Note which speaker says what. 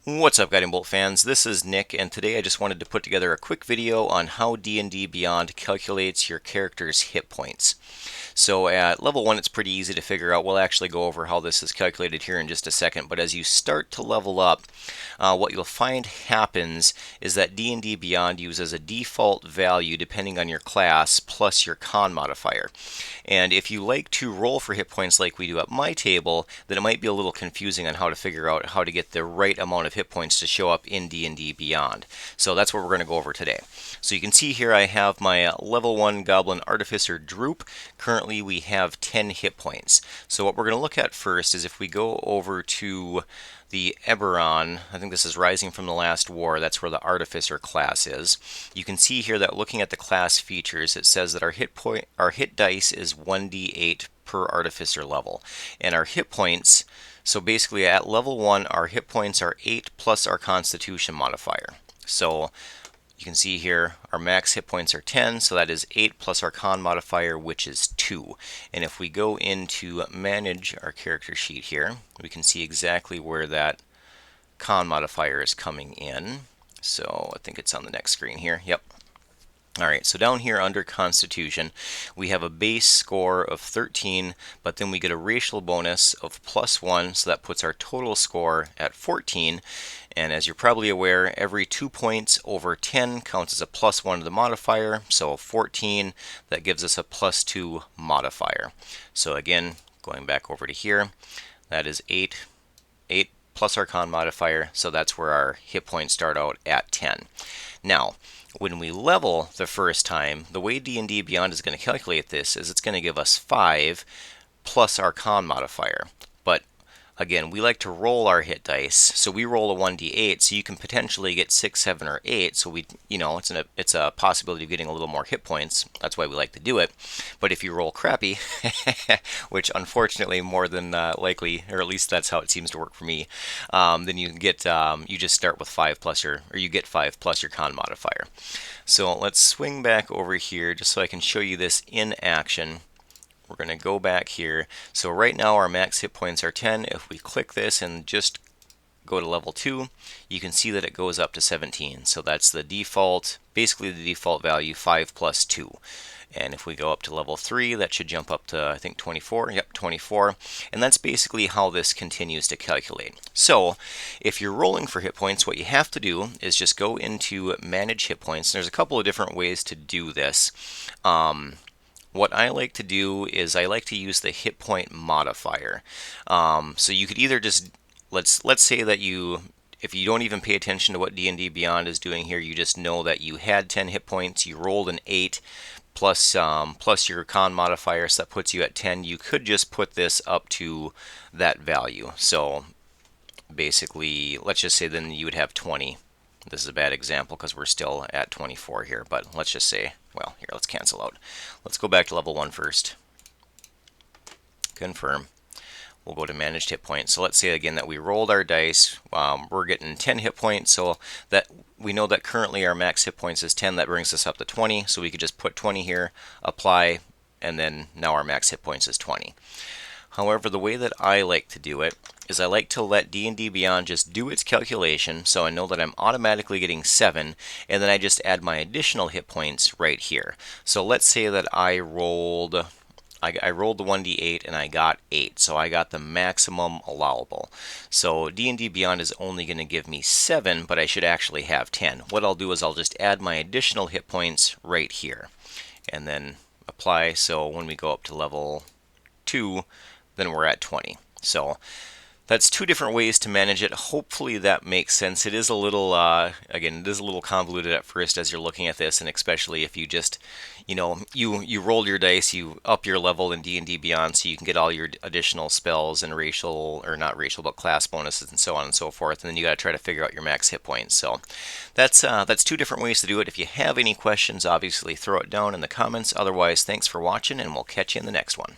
Speaker 1: What's up, Guiding Bolt fans? This is Nick, and today I just wanted to put together a quick video on how D&D Beyond calculates your character's hit points. So at level 1 it's pretty easy to figure out. We'll actually go over how this is calculated here in just a second, but as you start to level up, what you'll find happens is that D&D Beyond uses a default value depending on your class plus your con modifier. And if you like to roll for hit points like we do at my table, then it might be a little confusing on how to figure out how to get the right amount of hit points to show up in D&D Beyond. So that's what we're going to go over today. So you can see here I have my level 1 Goblin Artificer Droop. Currently we have 10 hit points. So what we're going to look at first is if we go over to the Eberron, I think this is Rising from the Last War, that's where the Artificer class is. You can see here that looking at the class features, it says that our hit dice is 1d8 per Artificer level. And our hit points, so basically at level 1, our hit points are 8 plus our Constitution modifier. So you can see here our max hit points are 10, so that is 8 plus our con modifier, which is 2. And if we go into manage our character sheet here, we can see exactly where that con modifier is coming in. So I think it's on the next screen here. Yep. Alright, so down here under Constitution, we have a base score of 13, but then we get a racial bonus of +1, so that puts our total score at 14. And as you're probably aware, every 2 points over 10 counts as a +1 to the modifier, so 14, that gives us a +2 modifier. So again, going back over to here, that is 8 plus our con modifier, so that's where our hit points start out at 10. Now, when we level the first time, the way D&D Beyond is going to calculate this is it's going to give us 5 plus our con modifier. But again, we like to roll our hit dice, so we roll a 1d8, so you can potentially get 6, 7, or 8. So it's a possibility of getting a little more hit points. That's why we like to do it. But if you roll crappy, which unfortunately more than likely, or at least that's how it seems to work for me, then you get you just start with 5 plus or you get 5 plus your con modifier. So let's swing back over here just so I can show you this in action. We're going to go back here. So right now our max hit points are 10. If we click this and just go to level 2, you can see that it goes up to 17. So that's the default, basically the default value, 5 plus 2. And if we go up to level 3, that should jump up to, I think, 24. Yep, 24. And that's basically how this continues to calculate. So if you're rolling for hit points, what you have to do is just go into Manage Hit Points. And there's a couple of different ways to do this. What I like to do is I like to use the hit point modifier. So you could either just, let's say that if you don't even pay attention to what D&D Beyond is doing here, you just know that you had 10 hit points, you rolled an 8 plus your con modifier, so that puts you at 10. You could just put this up to that value. So basically, let's just say then you would have 20. This is a bad example because we're still at 24 here, but let's just say, well, here, let's cancel out. Let's go back to level 1 first. Confirm. We'll go to Managed Hit Points. So let's say again that we rolled our dice. We're getting 10 hit points, so that we know that currently our max hit points is 10. That brings us up to 20, so we could just put 20 here, apply, and then now our max hit points is 20. However, the way that I like to do it is I like to let D&D Beyond just do its calculation, so I know that I'm automatically getting 7, and then I just add my additional hit points right here. So let's say that I rolled the 1d8 and I got 8, so I got the maximum allowable. So D&D Beyond is only going to give me 7, but I should actually have 10. What I'll do is I'll just add my additional hit points right here, and then apply. So when we go up to level 2, then we're at 20. So that's 2 different ways to manage it. Hopefully that makes sense. It is a little, again, it is a little convoluted at first as you're looking at this, and especially if you just, you roll your dice, you up your level in D&D Beyond so you can get all your additional spells and racial, or not racial, but class bonuses and so on and so forth, and then you got to try to figure out your max hit points. So that's 2 different ways to do it. If you have any questions, obviously throw it down in the comments. Otherwise, thanks for watching, and we'll catch you in the next one.